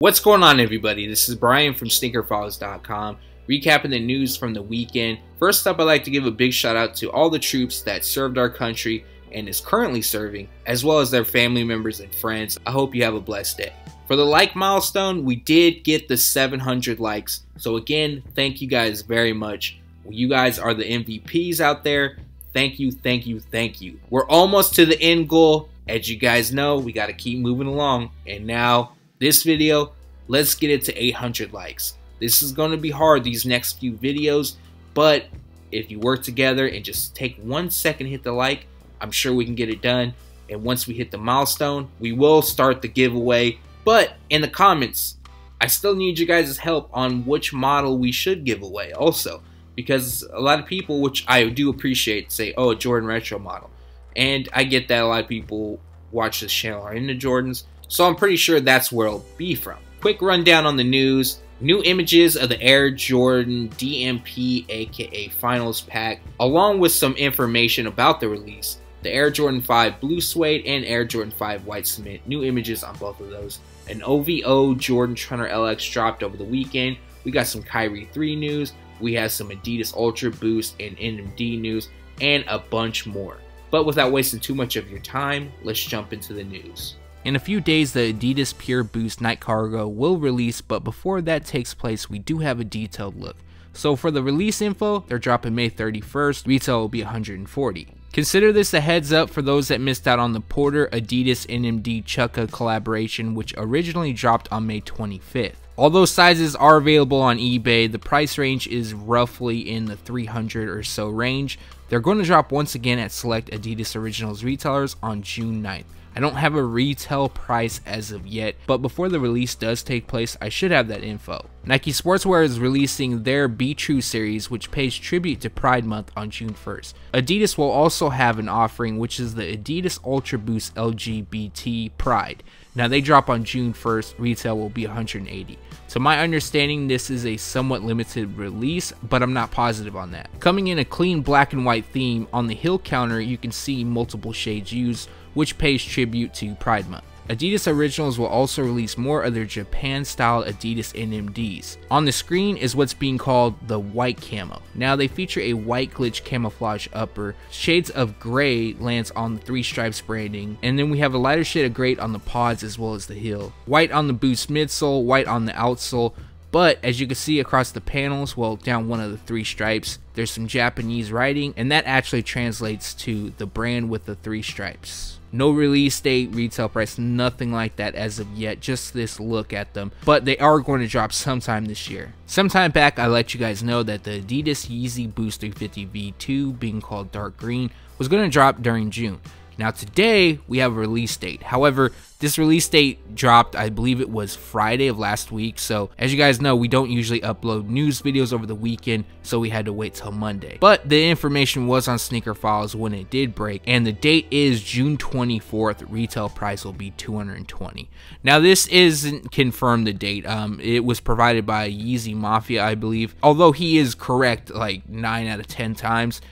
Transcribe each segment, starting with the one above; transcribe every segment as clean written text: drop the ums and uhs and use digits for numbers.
What's going on, everybody? This is Brian from SneakerFiles.com, recapping the news from the weekend. First up, I'd like to give a big shout out to all the troops that served our country and is currently serving, as well as their family members and friends. I hope you have a blessed day. For the like milestone, we did get the 700 likes. So again, thank you guys very much. You guys are the MVPs out there. Thank you, thank you, thank you. We're almost to the end goal. As you guys know, we got to keep moving along. And now, this video, let's get it to 800 likes. This is going to be hard, these next few videos, but if you work together and just take 1 second to hit the like, I'm sure we can get it done. And once we hit the milestone, we will start the giveaway. But in the comments, I still need you guys' help on which model we should give away also. Because a lot of people, which I do appreciate, say, oh, a Jordan Retro model. And I get that a lot of people watch this channel are into Jordans. So I'm pretty sure that's where it'll be from. Quick rundown on the news. New images of the Air Jordan DMP aka Finals pack, along with some information about the release. The Air Jordan 5 Blue Suede and Air Jordan 5 White Cement. New images on both of those. An OVO Jordan Trunner LX dropped over the weekend. We got some Kyrie 3 news. We have some Adidas Ultra Boost and NMD news, and a bunch more. But without wasting too much of your time, let's jump into the news. In a few days, the Adidas Pure Boost Night Cargo will release, but before that takes place, we do have a detailed look. So for the release info, they're dropping May 31st, retail will be $140. Consider this a heads up for those that missed out on the Porter Adidas NMD Chukka collaboration, which originally dropped on May 25th. Although sizes are available on eBay, the price range is roughly in the $300 or so range. They're going to drop once again at select Adidas Originals retailers on June 9th. I don't have a retail price as of yet, but before the release does take place, I should have that info. Nike Sportswear is releasing their Be True series, which pays tribute to Pride Month on June 1st. Adidas will also have an offering, which is the Adidas Ultra Boost LGBT Pride. Now they drop on June 1st, retail will be $180. To my understanding, this is a somewhat limited release, but I'm not positive on that. Coming in a clean black and white theme, on the heel counter you can see multiple shades used, which pays tribute to Pride Month. Adidas Originals will also release more of their Japan-style Adidas NMDs. On the screen is what's being called the White Camo. Now they feature a white glitch camouflage upper, shades of gray lands on the 3 stripes branding, and then we have a lighter shade of gray on the pods as well as the heel. White on the Boost midsole, white on the outsole, but as you can see across the panels, well, down one of the 3 stripes, there's some Japanese writing, and that actually translates to the brand with the 3 stripes. No release date, retail price, nothing like that as of yet, just this look at them, but they are going to drop sometime this year. Sometime back, I let you guys know that the Adidas Yeezy Boost 350 V2, being called dark green, was going to drop during June. Now today, we have a release date. However, this release date dropped, I believe it was Friday of last week. So as you guys know, we don't usually upload news videos over the weekend, so we had to wait till Monday. But the information was on Sneaker Files when it did break, and the date is June 24th. Retail price will be $220. Now this isn't confirmed the date. It was provided by Yeezy Mafia, I believe. Although he is correct like 9 out of 10 times,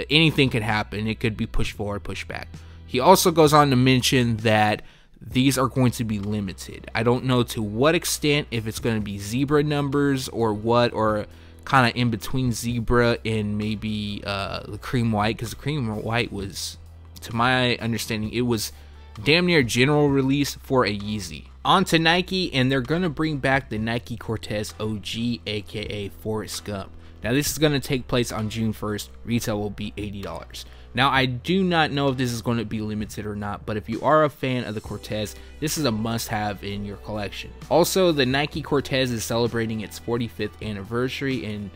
anything could happen. It could be pushed forward, pushed back. He also goes on to mention that these are going to be limited. I don't know to what extent, if it's going to be zebra numbers or what, or kind of in between zebra and maybe the cream white, because the cream white was, to my understanding, it was damn near general release for a Yeezy. On to Nike, and they're going to bring back the Nike Cortez OG, aka Forrest Gump. Now this is going to take place on June 1st, retail will be $80. Now I do not know if this is going to be limited or not, but if you are a fan of the Cortez, this is a must-have in your collection. Also, the Nike Cortez is celebrating its 45th anniversary, and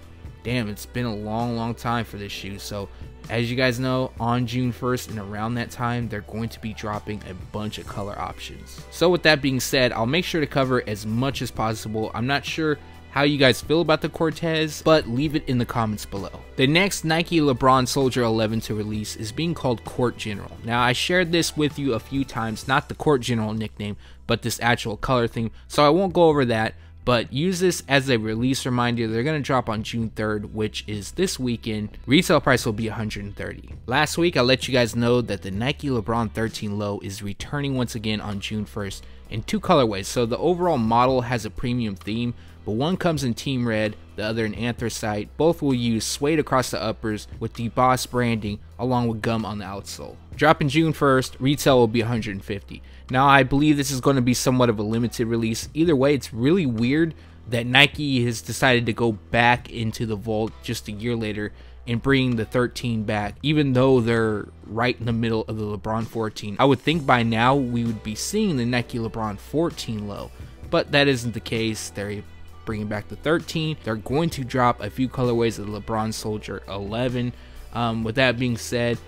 damn, it's been a long time for this shoe. So as you guys know, on June 1st and around that time, they're going to be dropping a bunch of color options. So with that being said, I'll make sure to cover as much as possible. I'm not sure how you guys feel about the Cortez, but leave it in the comments below. The next Nike LeBron Soldier 11 to release is being called Court General. Now I shared this with you a few times, not the Court General nickname, but this actual color theme, so I won't go over that. but use this as a release reminder. They're going to drop on June 3rd, which is this weekend. Retail price will be $130. Last week, I let you guys know that the Nike LeBron 13 Low is returning once again on June 1st in 2 colorways. So the overall model has a premium theme, but one comes in Team Red, the other in Anthracite. Both will use suede across the uppers with debossed branding along with gum on the outsole. Dropping June 1st, retail will be $150. Now I believe this is going to be somewhat of a limited release. Either way, it's really weird that Nike has decided to go back into the vault just a year later and bring the 13 back, even though they're right in the middle of the LeBron 14. I would think by now we would be seeing the Nike LeBron 14 Low, but that isn't the case. They're bringing back the 13. They're going to drop a few colorways of the LeBron Soldier 11. With that being said,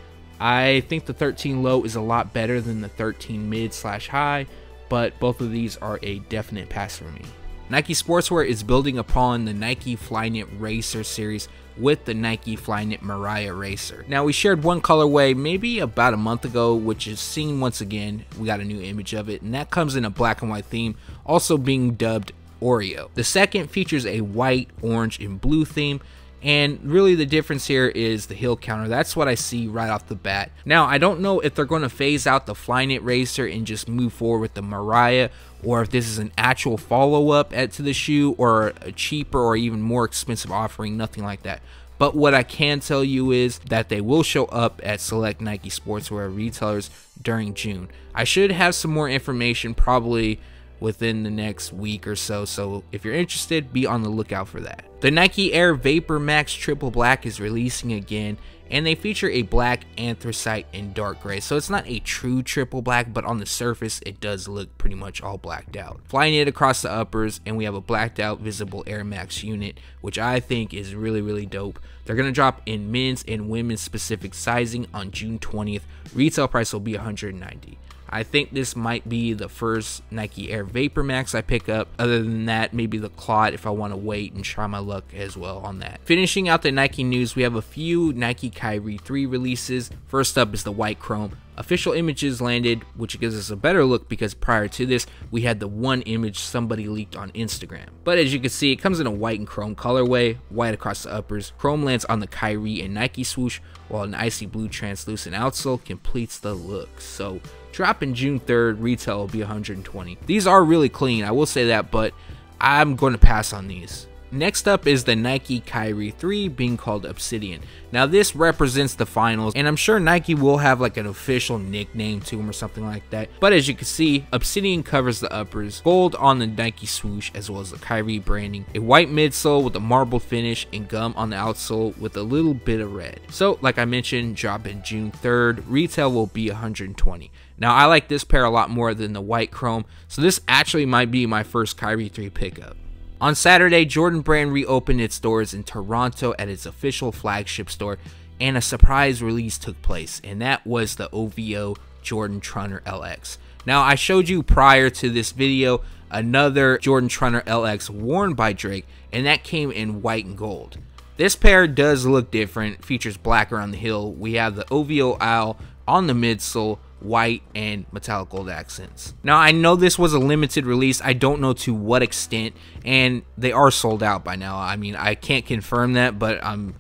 I think the 13 Low is a lot better than the 13 mid/high, but both of these are a definite pass for me. Nike Sportswear is building upon the Nike Flyknit Racer series with the Nike Flyknit Mariah Racer. Now, we shared one colorway maybe about a month ago, which is seen once again. We got a new image of it, and that comes in a black and white theme, also being dubbed Oreo. The second features a white, orange, and blue theme, and really the difference here is the heel counter. That's what I see right off the bat. Now, I don't know if they're going to phase out the Flyknit Racer and just move forward with the Mariah, or if this is an actual follow-up to the shoe, or a cheaper or even more expensive offering, nothing like that. But what I can tell you is that they will show up at select Nike Sportswear retailers during June. I should have some more information probably within the next week or so, so if you're interested, be on the lookout for that. The Nike Air VaporMax Triple Black is releasing again, and they feature a black, anthracite, and dark gray. So it's not a true triple black, but on the surface it does look pretty much all blacked out. Flyknit across the uppers, and we have a blacked out visible Air Max unit, which I think is really dope. They're going to drop in men's and women's specific sizing on June 20th. Retail price will be $190. I think this might be the first Nike Air VaporMax I pick up. Other than that, maybe the Clot if I want to wait and try my luck as well on that. Finishing out the Nike news, we have a few Nike Kyrie 3 releases. First up is the white chrome. Official images landed, which gives us a better look because prior to this, we had the one image somebody leaked on Instagram. But as you can see, it comes in a white and chrome colorway, white across the uppers. Chrome lands on the Kyrie and Nike swoosh, while an icy blue translucent outsole completes the look. So dropping June 3rd, retail will be $120. These are really clean, I will say that, but I'm going to pass on these. Next up is the Nike Kyrie 3 being called Obsidian. Now this represents the finals, and I'm sure Nike will have like an official nickname to them or something like that. But as you can see, Obsidian covers the uppers, gold on the Nike swoosh as well as the Kyrie branding, a white midsole with a marble finish, and gum on the outsole with a little bit of red. So like I mentioned, dropping June 3rd, retail will be $120. Now I like this pair a lot more than the white chrome, so this actually might be my first Kyrie 3 pickup. On Saturday, Jordan Brand reopened its doors in Toronto at its official flagship store, and a surprise release took place, and that was the OVO Jordan Trunner LX. Now, I showed you prior to this video another Jordan Trunner LX worn by Drake, and that came in white and gold. This pair does look different, features black around the heel. We have the OVO owl on the midsole, white and metallic gold accents. Now I know this was a limited release, I don't know to what extent, and they are sold out by now. I mean, I can't confirm that, but I'm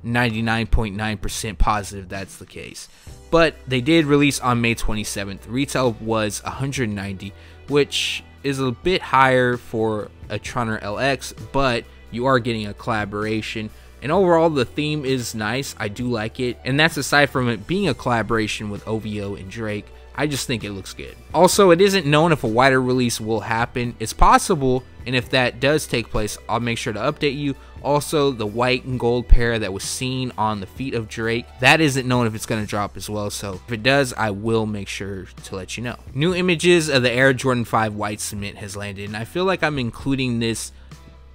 99.9% positive that's the case. But they did release on May 27th. Retail was $190, which is a bit higher for a Trunner LX, but you are getting a collaboration. And overall, the theme is nice. I do like it. And that's aside from it being a collaboration with OVO and Drake. I just think it looks good. Also, it isn't known if a wider release will happen. It's possible, and if that does take place, I'll make sure to update you. Also, the white and gold pair that was seen on the feet of Drake, that isn't known if it's going to drop as well. So if it does, I will make sure to let you know. New images of the Air Jordan 5 White Cement has landed, and I feel like I'm including this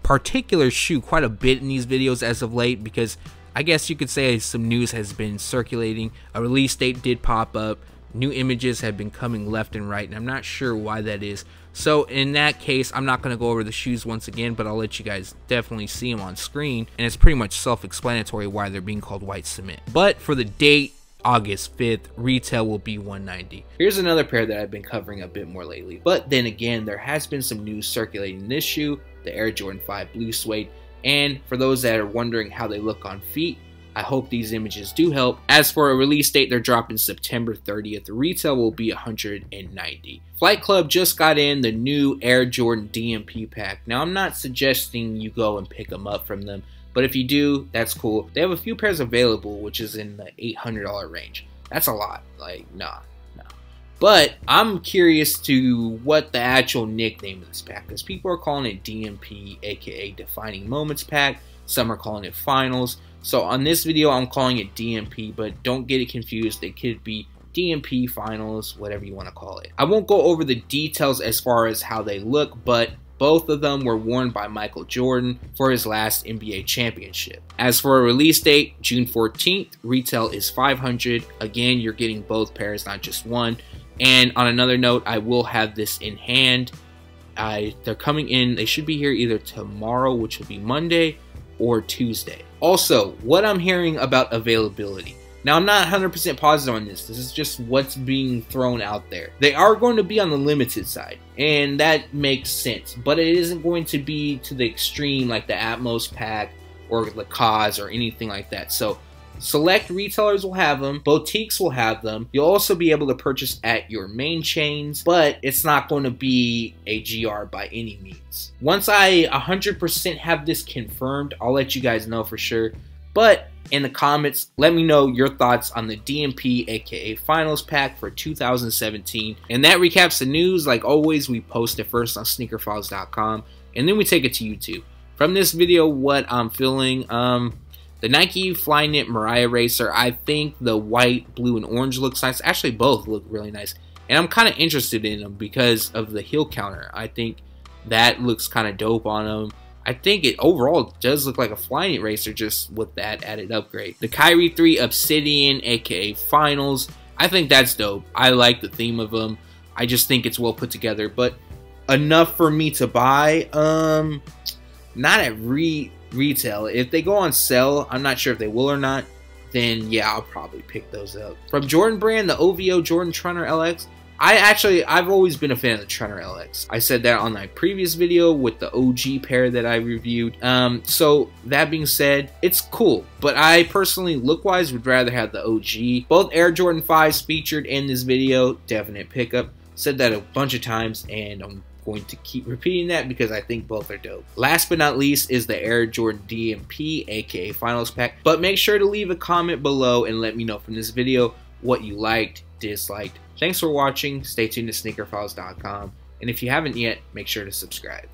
particular shoe quite a bit in these videos as of late because I guess you could say some news has been circulating. A release date did pop up. New images have been coming left and right, and I'm not sure why that is. So in that case, I'm not going to go over the shoes once again, but I'll let you guys definitely see them on screen, and it's pretty much self-explanatory why they're being called white cement. But for the date, August 5th. Retail will be $190. Here's another pair that I've been covering a bit more lately, but then again, there has been some news circulating this shoe, the Air Jordan 5 Blue Suede, and for those that are wondering how they look on feet, I hope these images do help. As for a release date, they're dropping September 30th. The retail will be $190. Flight Club just got in the new Air Jordan DMP pack. Now, I'm not suggesting you go and pick them up from them, but if you do, that's cool. They have a few pairs available, which is in the $800 range. That's a lot. Like, nah. But I'm curious to what the actual nickname of this pack, because people are calling it DMP, aka Defining Moments Pack. Some are calling it Finals. So on this video, I'm calling it DMP, but don't get it confused. It could be DMP Finals, whatever you want to call it. I won't go over the details as far as how they look, but both of them were worn by Michael Jordan for his last NBA championship. As for a release date, June 14th, retail is $500. Again, you're getting both pairs, not just one. And on another note, I will have this in hand. They're coming in, they should be here either tomorrow, which will be Monday, or Tuesday. Also, what I'm hearing about availability. Now, I'm not 100% positive on this. This is just what's being thrown out there. They are going to be on the limited side, and that makes sense. But it isn't going to be to the extreme like the Atmos pack or the Cause or anything like that. So, select retailers will have them. Boutiques will have them. You'll also be able to purchase at your main chains, but it's not going to be a GR by any means. Once I 100% have this confirmed, I'll let you guys know for sure. But in the comments, let me know your thoughts on the DMP aka Finals pack for 2017. And that recaps the news. Like always, we post it first on SneakerFiles.com, and then we take it to YouTube. From this video, what I'm feeling, the Nike Flyknit Mariah Racer, I think the white, blue, and orange looks nice. Actually, both look really nice. And I'm kind of interested in them because of the heel counter. I think that looks kind of dope on them. I think it overall does look like a Flyknit Racer just with that added upgrade. The Kyrie 3 Obsidian, aka Finals, I think that's dope. I like the theme of them. I just think it's well put together. But enough for me to buy, not at retail. If they go on sale, I'm not sure if they will or not, then yeah, I'll probably pick those up. From Jordan brand, the OVO Jordan Trunner LX, I've always been a fan of the Trunner LX. I said that on my previous video with the OG pair that I reviewed. So that being said, it's cool, but I personally, look-wise, would rather have the OG. Both Air Jordan 5s featured in this video, definite pickup. Said that a bunch of times, and I'm going to keep repeating that because I think both are dope. Last but not least is the Air Jordan DMP, aka Finals pack. But make sure to leave a comment below and let me know from this video what you liked, disliked. Thanks for watching. Stay tuned to SneakerFiles.com. And if you haven't yet, make sure to subscribe.